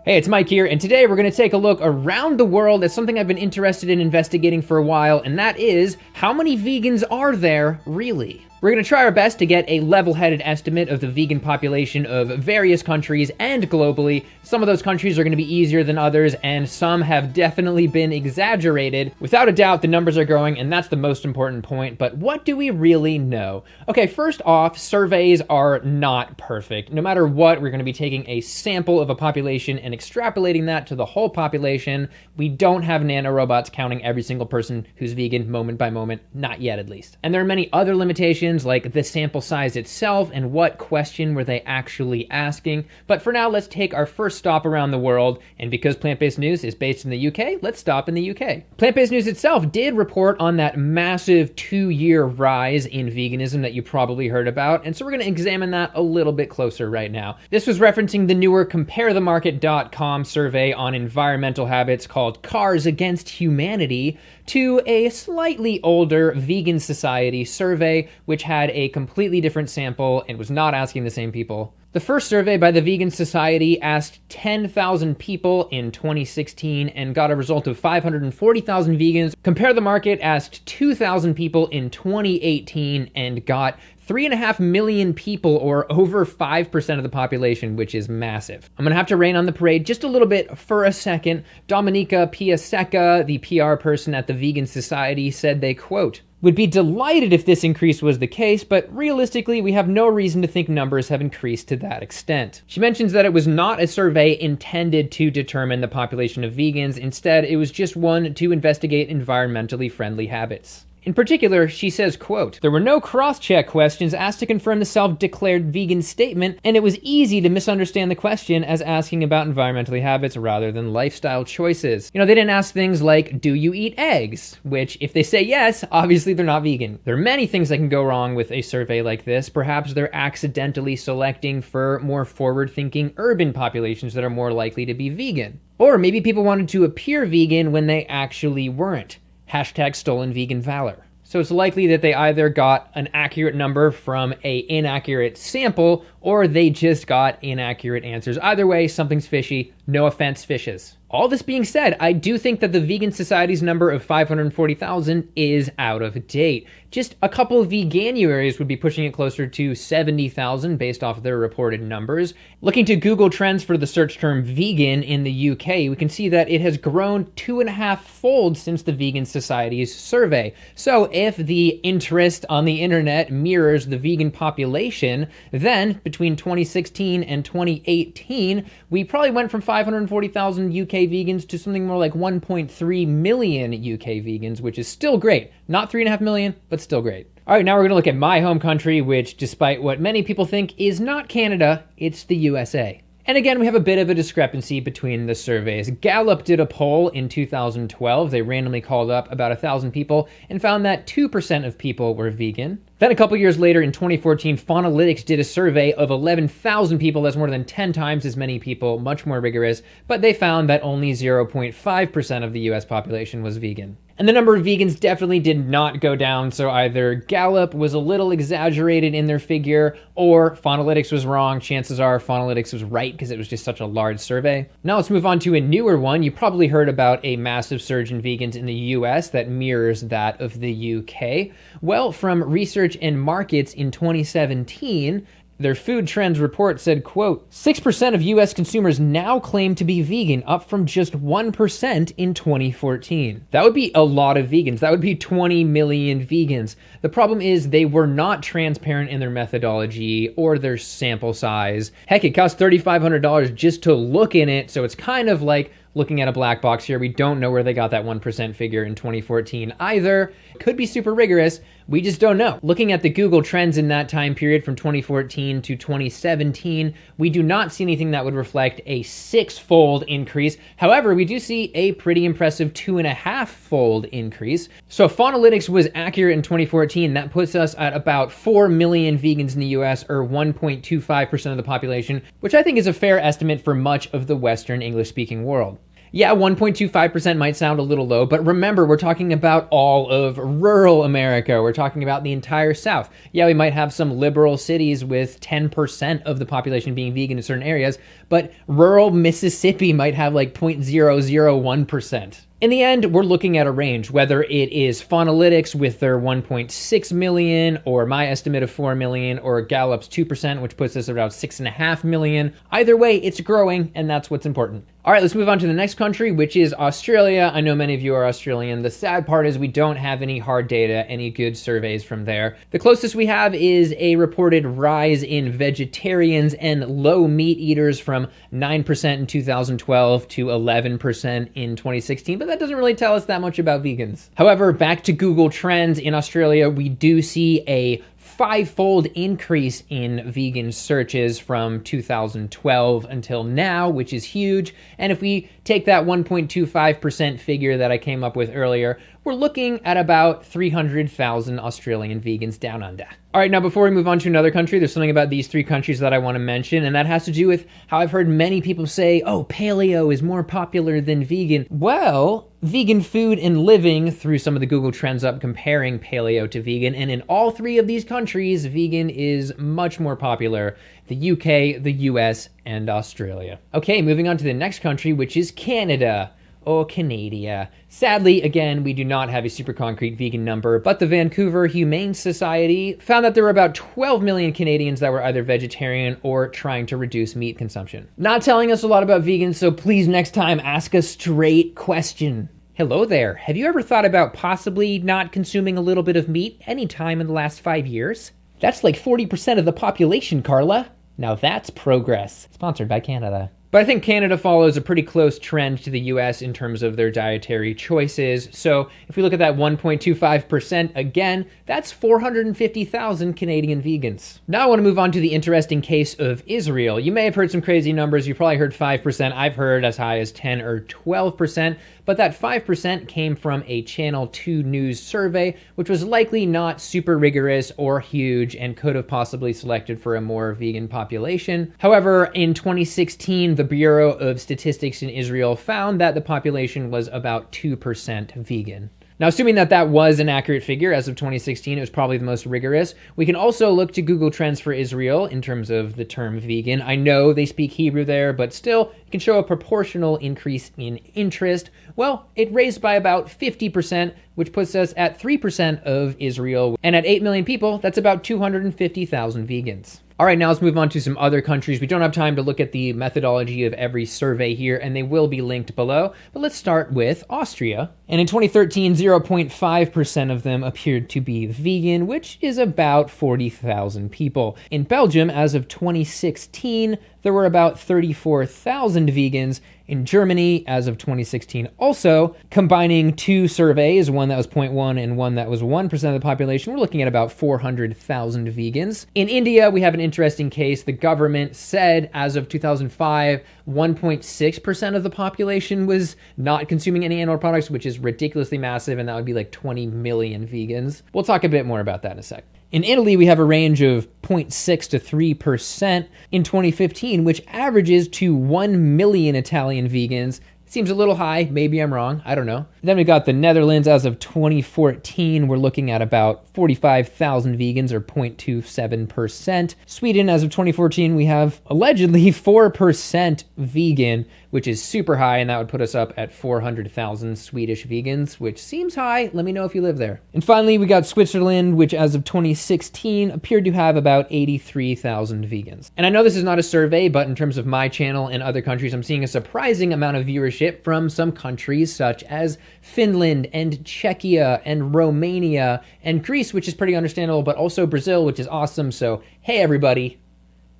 Hey, it's Mike here, and today we're going to take a look around the world at something I've been interested in investigating for a while, and that is, how many vegans are there, really? We're going to try our best to get a level-headed estimate of the vegan population of various countries and globally. Some of those countries are going to be easier than others, and some have definitely been exaggerated. Without a doubt, the numbers are growing, and that's the most important point, but what do we really know? Okay, first off, surveys are not perfect. No matter what, we're going to be taking a sample of a population and extrapolating that to the whole population. We don't have nanorobots counting every single person who's vegan moment by moment, not yet at least. And there are many other limitations, like the sample size itself and what question were they actually asking. But for now, let's take our first stop around the world, and because Plant-Based News is based in the UK, let's stop in the UK. Plant-Based News itself did report on that massive 2-year rise in veganism that you probably heard about, and so we're going to examine that a little bit closer right now. This was referencing the newer CompareTheMarket.com survey on environmental habits called Cars Against Humanity to a slightly older Vegan Society survey, which had a completely different sample and was not asking the same people. The first survey by the Vegan Society asked 10,000 people in 2016 and got a result of 540,000 vegans. Compare the Market asked 2,000 people in 2018 and got 3.5 million people, or over 5% of the population, which is massive. I'm gonna have to rain on the parade just a little bit for a second. Dominika Piasecka, the PR person at the Vegan Society, said they, quote, "Would be delighted if this increase was the case, but realistically, we have no reason to think numbers have increased to that extent." She mentions that it was not a survey intended to determine the population of vegans. Instead, it was just one to investigate environmentally friendly habits. In particular, she says, quote, "There were no cross-check questions asked to confirm the self-declared vegan statement, and it was easy to misunderstand the question as asking about environmental habits rather than lifestyle choices." You know, they didn't ask things like, do you eat eggs? Which, if they say yes, obviously they're not vegan. There are many things that can go wrong with a survey like this. Perhaps they're accidentally selecting for more forward-thinking urban populations that are more likely to be vegan. Or maybe people wanted to appear vegan when they actually weren't. Hashtag stolen vegan valor. So it's likely that they either got an accurate number from an inaccurate sample, or they just got inaccurate answers. Either way, something's fishy. No offense, fishes. All this being said, I do think that the Vegan Society's number of 540,000 is out of date. Just a couple of Veganuaries would be pushing it closer to 70,000 based off their reported numbers. Looking to Google Trends for the search term vegan in the UK, we can see that it has grown 2.5-fold since the Vegan Society's survey. So if the interest on the internet mirrors the vegan population, then between 2016 and 2018, we probably went from 540,000 UK vegans to something more like 1.3 million UK vegans, which is still great. Not 3.5 million, but still great. All right, now we're going to look at my home country, which, despite what many people think, is not Canada, it's the USA. And again, we have a bit of a discrepancy between the surveys. Gallup did a poll in 2012. They randomly called up about 1,000 people and found that 2% of people were vegan. Then a couple years later, in 2014, Faunalytics did a survey of 11,000 people. That's more than 10 times as many people, much more rigorous, but they found that only 0.5% of the US population was vegan. And the number of vegans definitely did not go down, so either Gallup was a little exaggerated in their figure, or Faunalytics was wrong. Chances are Faunalytics was right because it was just such a large survey. Now let's move on to a newer one. You probably heard about a massive surge in vegans in the US that mirrors that of the UK. Well, from Research and Markets in 2017, their food trends report said, quote, 6% of US consumers now claim to be vegan, up from just 1% in 2014. That would be a lot of vegans. That would be 20 million vegans. The problem is they were not transparent in their methodology or their sample size. Heck, it costs $3,500 just to look in it, so it's kind of like looking at a black box here. We don't know where they got that 1% figure in 2014 either. It could be super rigorous. We just don't know. Looking at the Google Trends in that time period from 2014 to 2017, we do not see anything that would reflect a 6-fold increase. However, we do see a pretty impressive 2.5-fold increase. So if Faunalytics was accurate in 2014, that puts us at about 4 million vegans in the US, or 1.25% of the population, which I think is a fair estimate for much of the Western English-speaking world. Yeah, 1.25% might sound a little low, but remember, we're talking about all of rural America. We're talking about the entire South. Yeah, we might have some liberal cities with 10% of the population being vegan in certain areas, but rural Mississippi might have like 0.001%. In the end, we're looking at a range, whether it is Faunalytics with their 1.6 million, or my estimate of 4 million, or Gallup's 2%, which puts us around 6.5 million. Either way, it's growing, and that's what's important. All right, let's move on to the next country, which is Australia. I know many of you are Australian. The sad part is we don't have any hard data, any good surveys from there. The closest we have is a reported rise in vegetarians and low meat eaters from 9% in 2012 to 11% in 2016, but that doesn't really tell us that much about vegans. However, back to Google Trends, in Australia, we do see a five-fold increase in vegan searches from 2012 until now, which is huge. And if we take that 1.25% figure that I came up with earlier, we're looking at about 300,000 Australian vegans down under. All right, now before we move on to another country, there's something about these three countries that I want to mention, and that has to do with how I've heard many people say, oh, paleo is more popular than vegan. Well, vegan food and living, through some of the Google Trends up comparing paleo to vegan, and in all three of these countries, vegan is much more popular. The UK, the US, and Australia. Okay, moving on to the next country, which is Canada. Oh, Canada. Sadly, again, we do not have a super concrete vegan number, but the Vancouver Humane Society found that there were about 12 million Canadians that were either vegetarian or trying to reduce meat consumption. Not telling us a lot about vegans, so please next time ask a straight question. Hello there. Have you ever thought about possibly not consuming a little bit of meat any time in the last 5 years? That's like 40% of the population, Carla. Now that's progress. Sponsored by Canada. But I think Canada follows a pretty close trend to the US in terms of their dietary choices. So if we look at that 1.25%, again, that's 450,000 Canadian vegans. Now I want to move on to the interesting case of Israel. You may have heard some crazy numbers. You probably heard 5%. I've heard as high as 10 or 12%. But that 5% came from a Channel 2 News survey, which was likely not super rigorous or huge and could have possibly selected for a more vegan population. However, in 2016, the Bureau of Statistics in Israel found that the population was about 2% vegan. Now, assuming that that was an accurate figure as of 2016, it was probably the most rigorous. We can also look to Google Trends for Israel in terms of the term vegan. I know they speak Hebrew there, but still, it can show a proportional increase in interest. Well, it raised by about 50%, which puts us at 3% of Israel. And at 8 million people, that's about 250,000 vegans. All right, now let's move on to some other countries. We don't have time to look at the methodology of every survey here, and they will be linked below. But let's start with Austria. And in 2013, 0.5% of them appeared to be vegan, which is about 40,000 people. In Belgium, as of 2016, there were about 34,000 vegans. In Germany, as of 2016, also, combining two surveys, one that was 0.1 and one that was 1% of the population, we're looking at about 400,000 vegans. In India, we have an interesting case. The government said, as of 2005, 1.6% of the population was not consuming any animal products, which is ridiculously massive, and that would be like 20 million vegans. We'll talk a bit more about that in a sec. In Italy, we have a range of 0.6 to 3% in 2015, which averages to 1 million Italian vegans. Seems a little high. Maybe I'm wrong. I don't know. Then we got the Netherlands. As of 2014, we're looking at about 45,000 vegans, or 0.27%. Sweden, as of 2014, we have allegedly 4% vegan, which is super high, and that would put us up at 400,000 Swedish vegans, which seems high. Let me know if you live there. And finally, we got Switzerland, which as of 2016 appeared to have about 83,000 vegans. And I know this is not a survey, but in terms of my channel and other countries, I'm seeing a surprising amount of viewership from some countries such as Finland and Czechia and Romania and Greece, which is pretty understandable, but also Brazil, which is awesome. So, hey everybody.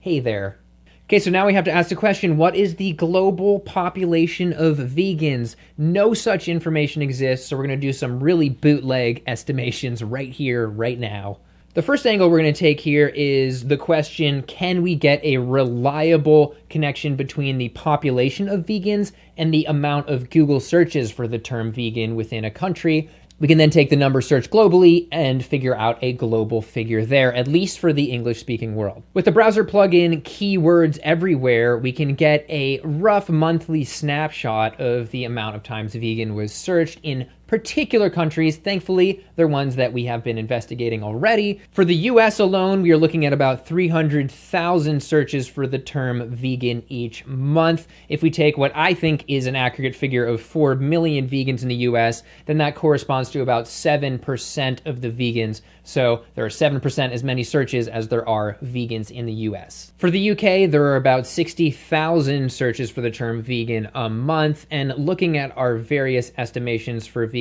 Hey there. Okay, so now we have to ask the question, what is the global population of vegans? No such information exists, so we're going to do some really bootleg estimations right here, right now. The first angle we're going to take here is the question, can we get a reliable connection between the population of vegans and the amount of Google searches for the term vegan within a country? We can then take the number search globally and figure out a global figure there, at least for the English-speaking world. With the browser plugin Keywords Everywhere, we can get a rough monthly snapshot of the amount of times vegan was searched in particular countries. Thankfully, they're ones that we have been investigating already. For the US alone, we are looking at about 300,000 searches for the term vegan each month. If we take what I think is an accurate figure of 4 million vegans in the US, then that corresponds to about 7% of the vegans. So there are 7% as many searches as there are vegans in the US. For the UK, there are about 60,000 searches for the term vegan a month. And looking at our various estimations for vegans,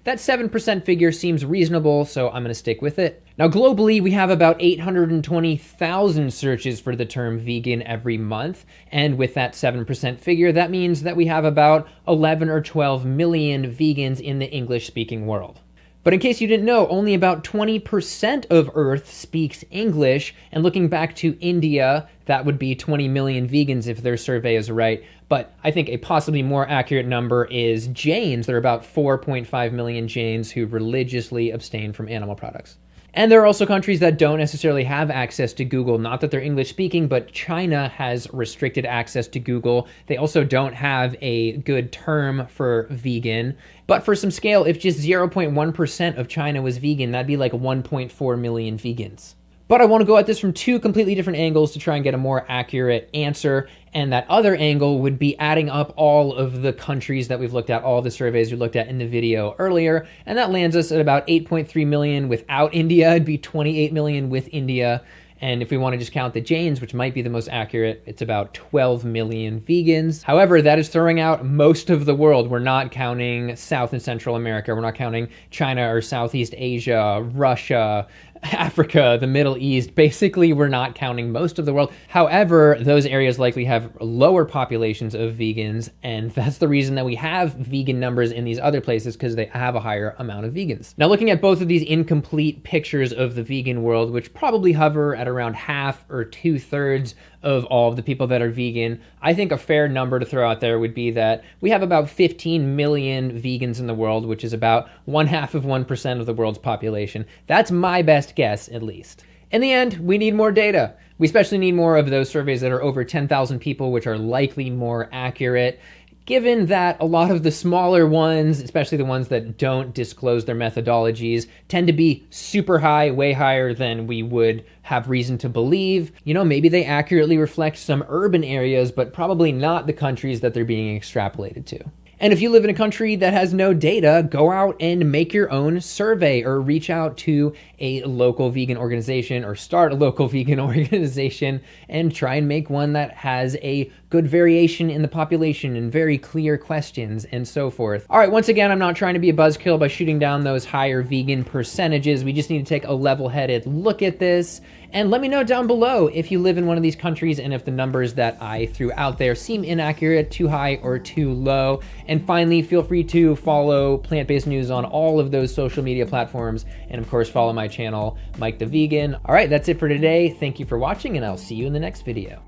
that 7% figure seems reasonable, so I'm going to stick with it. Now, globally, we have about 820,000 searches for the term vegan every month. And with that 7% figure, that means that we have about 11 or 12 million vegans in the English-speaking world. But in case you didn't know, only about 20% of Earth speaks English. And looking back to India, that would be 20 million vegans if their survey is right. But I think a possibly more accurate number is Jains. There are about 4.5 million Jains who religiously abstain from animal products. And there are also countries that don't necessarily have access to Google. Not that they're English speaking, but China has restricted access to Google. They also don't have a good term for vegan. But for some scale, if just 0.1% of China was vegan, that'd be like 1.4 million vegans. But I want to go at this from two completely different angles to try and get a more accurate answer. And that other angle would be adding up all of the countries that we've looked at, all the surveys we looked at in the video earlier. And that lands us at about 8.3 million without India. It'd be 28 million with India. And if we want to just count the Jains, which might be the most accurate, it's about 12 million vegans. However, that is throwing out most of the world. We're not counting South and Central America. We're not counting China or Southeast Asia, Russia, Africa, the Middle East. Basically, we're not counting most of the world. However, those areas likely have lower populations of vegans, and that's the reason that we have vegan numbers in these other places, because they have a higher amount of vegans. Now, looking at both of these incomplete pictures of the vegan world, which probably hover at around half or 2/3 of all of the people that are vegan, I think a fair number to throw out there would be that we have about 15 million vegans in the world, which is about 0.5% of the world's population. That's my best guess, at least. In the end, we need more data. We especially need more of those surveys that are over 10,000 people, which are likely more accurate. Given that a lot of the smaller ones, especially the ones that don't disclose their methodologies, tend to be super high, way higher than we would have reason to believe. You know, maybe they accurately reflect some urban areas, but probably not the countries that they're being extrapolated to. And if you live in a country that has no data, go out and make your own survey or reach out to a local vegan organization or start a local vegan organization and try and make one that has a good variation in the population and very clear questions and so forth. All right, once again, I'm not trying to be a buzzkill by shooting down those higher vegan percentages. We just need to take a level-headed look at this. And let me know down below if you live in one of these countries and if the numbers that I threw out there seem inaccurate, too high, or too low. And finally, feel free to follow Plant-Based News on all of those social media platforms. And of course, follow my channel, Mike the Vegan. All right, that's it for today. Thank you for watching, and I'll see you in the next video.